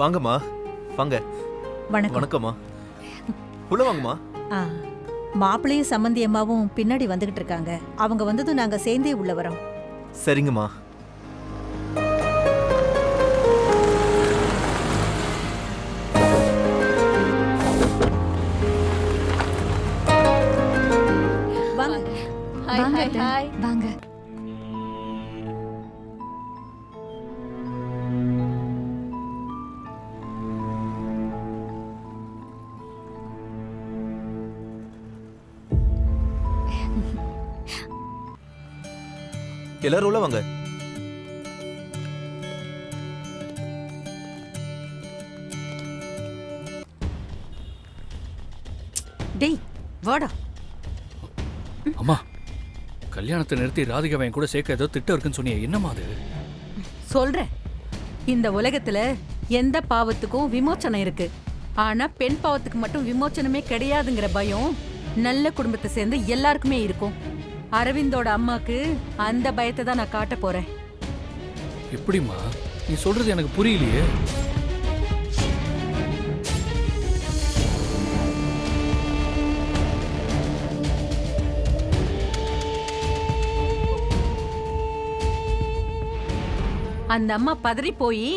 வாங்கம்மா, வாங்க. வணக்கம். வணக்கம்மா. உள்ள வாங்கம்மா. மாப்பிள்ளையும் சம்மந்தி அம்மாவும் பின்னாடி வந்துகிட்டு இருக்காங்க. அவங்க வந்ததும் நாங்க சேர்ந்தே உள்ள வரோம். சரிங்கம்மா. வாங்க. வாங்க. எல்லாரும் உள்ள வாங்க. டேய் வாடா. அம்மா, கல்யாணத்தை நிறுத்தி ராதிகாவை என் கூட சேர்க்க ஏதோ திட்டம் இருக்குன்னு சொன்னியே, என்னம்மா அது? சொல்றேன். இந்த உலகத்துல எந்த பாவத்துக்கும் விமோச்சனம் இருக்கு. ஆனா பெண் பாவத்துக்கு மட்டும் விமோச்சனமே கிடையாதுங்கிற பயம் நல்ல குடும்பத்தை சேர்ந்து எல்லாருக்குமே இருக்கும். அரவிந்தோட அம்மாக்கு அந்த பயத்தை தான் நான் காட்ட போறேன். எப்படிம்மா? நீ சொல்றது எனக்கு புரியலையே. அந்த அம்மா பதறி போய்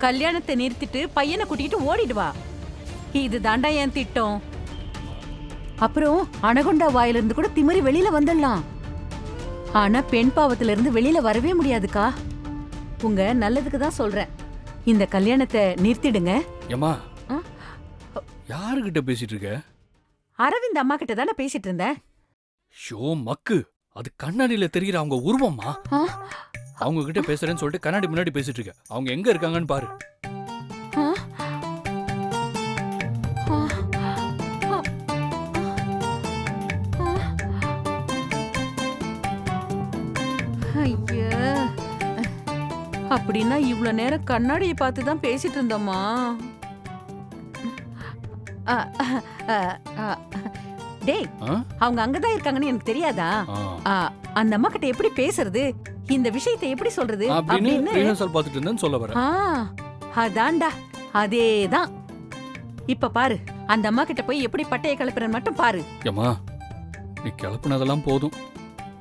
கல்யாணத்தை நிறுத்திட்டு பையனை கூட்டிட்டு ஓடிடுவா. இது தாண்டா என் திட்டம். அப்புறம் அனகொண்டா வாயிலிருந்து கூட திமிரி வெளியில வந்துடலாம். ஆனா பெண் பாவத்துல இருந்து வெளியில வரவே முடியாதுக்கா. உங்க நல்லதுக்கு தான் சொல்றேன். இந்த கல்யாணத்தை நிறுத்திடுங்க. ஏம்மா, ஆ? யாருகிட்ட பேசிட்டு இருக்க? அரவிந்த் அம்மா கிட்ட தானே பேசிட்டு இருந்தேன். ஷோ மக்கு, அது கண்ணாடியில தெரிகிற அவங்க உருவம்மா. ஆ? அவங்க கிட்ட பேசுறேன்னு சொல்லிட்டு கண்ணாடி முன்னாடி பேசிட்டு இருக்க. அவங்க எங்க இருக்காங்கன்னு பாரு. ஆ? ஆ? ஆ? ஐயா, அப்படின்னா இவ்வளவு நேரம் கண்ணாடியை பார்த்து தான் பேசிட்டு இருந்தோமா? அ, அ, அ, டேய், ஆ? அவங்க அங்கதான் இருக்காங்கன்னு எனக்கு தெரியாதா? ஆ. அந்த அம்மா கிட்ட எப்படி பேசுறது, இந்த விஷயத்தை எப்படி சொல்றது அப்படின்னு அப்படின்னு. ரிஹர்சல் பார்த்துட்டு இருந்தேன்னு சொல்ல வரேன். அதான்டா, அதேதான். இப்ப பாரு, அந்த அம்மா கிட்ட போய் எப்படி பட்டைய கிளப்புறன்னு மட்டும் பாரு. ஏம்மா, நீ கிளப்புனதெல்லாம் போதும்.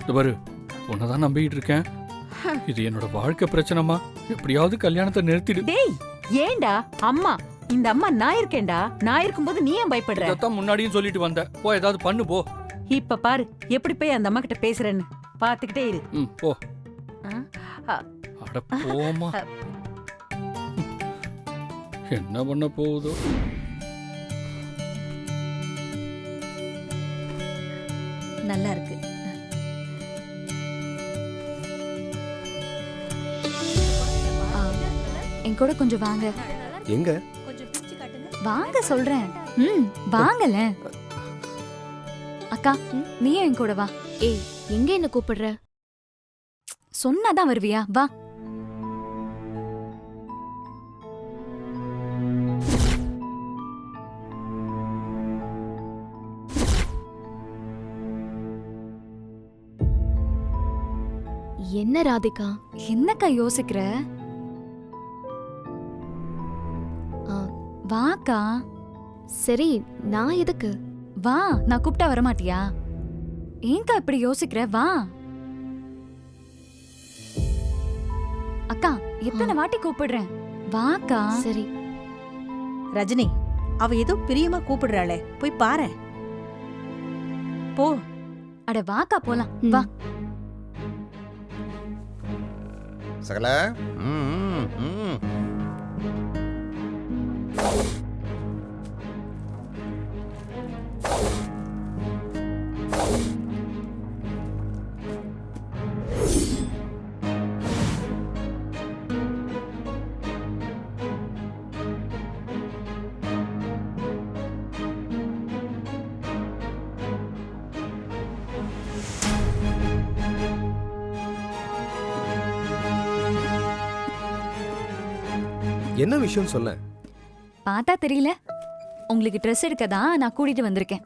இது பாரு, உன்னதான் நம்பிக்கிட்டு இருக்கேன். இது என்னோட வாழ்க்கை பிரச்சனைமா. எப்படியாவது கல்யாணத்தை நிறுத்திடு. டேய், ஏன்டா அம்மா, இந்த அம்மா நான் இருக்கேன்டா. நான் இருக்கும்போது நீ ஏன் பயப்படுற? இதைத்தான் முன்னாடியும் சொல்லிட்டு வந்த. போ, ஏதாவது பண்ணு போ. இப்ப பாரு எப்படி போய் அந்த அம்மா கிட்ட பேசுறேன்னு பாத்துக்கிட்டே இரு. ம், போ. ஆ, அட போமா. என்ன பண்ண போகுதோ. நல்லா இருக்கு. என் கூட கொஞ்சம் வாங்க. எங்க? வாங்க சொல்றேன். வாங்கல. அக்கா, நீயும் என் கூட வா. ஏய், எங்க என்ன கூப்பிடுற? சொன்னாதான் வருவியா? வா. என்ன ராதிகா? என்னக்கா யோசிக்கிற? வாக்கா. சரி, நான் எதுக்கு? வா, நான் கூப்பிட்டா வரமாட்டியா? ஏங்கா இப்படி யோசிக்கிற? வா. அக்கா, எத்தனை வாட்டி கூப்பிடுறேன். வாக்கா. சரி. ரஜினி, அவ ஏதோ பிரியமா கூப்பிடுறாளே, போய் பாரு. போ. அட வாக்கா போலாம். வா. சகல. என்ன விஷயம் சொல்ல? பார்த்தா தெரியல. உங்களுக்கு ட்ரெஸ் எடுக்க தான் நான் கூட்டிட்டு வந்திருக்கேன்.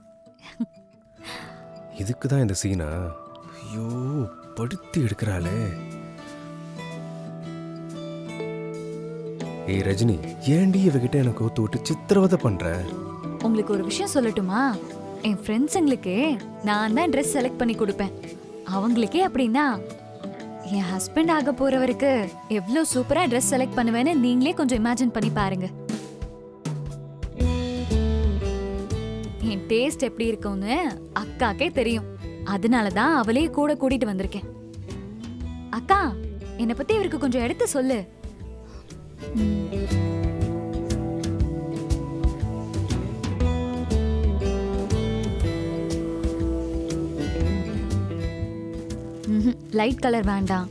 இதுக்கு தான் இந்த சீனா? ஐயோ, படுத்தி எடுக்கிறாளே. ஏய் ரஜினி, ஏன்டி இவகிட்ட எனக்கு ஒத்து விட்டு சித்திரவதை பண்ற? உங்களுக்கு ஒரு விஷயம் சொல்லட்டுமா? என் ஃப்ரெண்ட்ஸுங்களுக்கு நான் தான் ட்ரெஸ் செலக்ட் பண்ணி கொடுப்பேன். அவங்களுக்கே அப்படின்னா என் ஹஸ்பண்ட் ஆக போறவருக்கு எவ்வளோ சூப்பரா ட்ரெஸ் செலக்ட் பண்ணுவேன்னு நீங்களே கொஞ்சம் இமேஜின் பண்ணி பாருங்க. என் டேஸ்ட் எப்படி இருக்கும்னு அக்காக்கே தெரியும். அதனால தான் அவளே கூட கூட்டிட்டு வந்திருக்கேன். அக்கா, என்னை பத்தி இவருக்கு கொஞ்சம் எடுத்து சொல்லு. லைட் கலர் வேண்டாம்.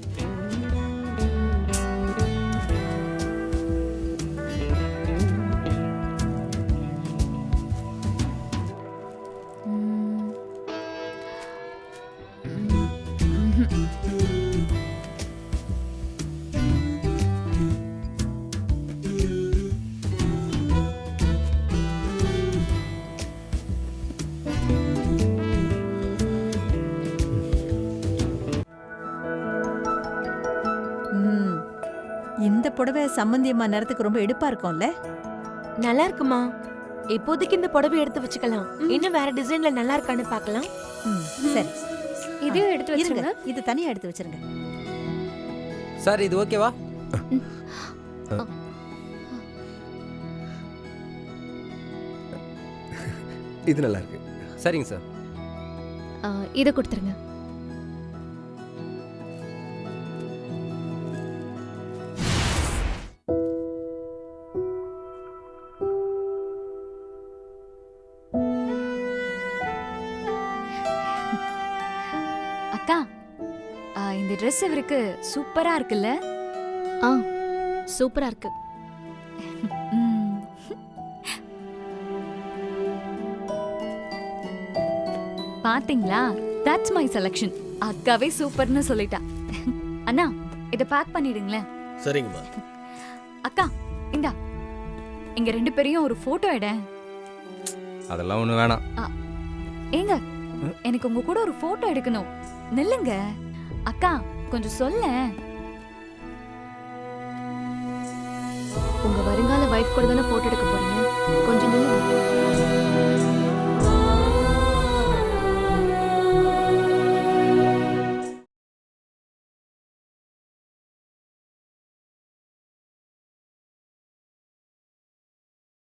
ம். இந்த புடவை சம்மந்தி அம்மா நேரத்துக்கு ரொம்ப எடுப்பா இருக்கும்ல? நல்லா இருக்குமா? இப்போதைக்கு இந்த புடவை எடுத்து வச்சுக்கலாம். இன்னும் வேற டிசைன்ல நல்லா இருக்கான்னு பார்க்கலாம். ம், சரி. இதையும் எடுத்து இருங்க, வச்சிருங்க. இது தனியா எடுத்து வச்சிருங்க. சார் இது ஓகேவா? இது நல்லா இருக்கு. சரிங்க சார். இதை கொடுத்துருங்க. அக்கா, இந்த ட்ரெஸ் இவருக்கு சூப்பரா இருக்குல்ல? ஆ, சூப்பரா இருக்கு. ம். பாத்தீங்களா? That's my selection. அக்காவே சூப்பர்னு சொல்லிட்டா. அண்ணா, இத பேக் பண்ணிடுங்களேன். சரிங்கம்மா. அக்கா, இந்தா. எங்க ரெண்டு பேரையும் ஒரு போட்டோ எடு. அதெல்லாம் ஒண்ணு வேணாம். ஏங்க, எனக்கு உங்க கூட ஒரு போட்டோ எடுக்கணும். நில்லுங்க. அக்கா, கொஞ்சம் சொல்லேன். உங்க வருங்கால வைஃப் கூட தானே போட்டோ எடுக்க போறீங்க. கொஞ்சம் நில்லுங்க.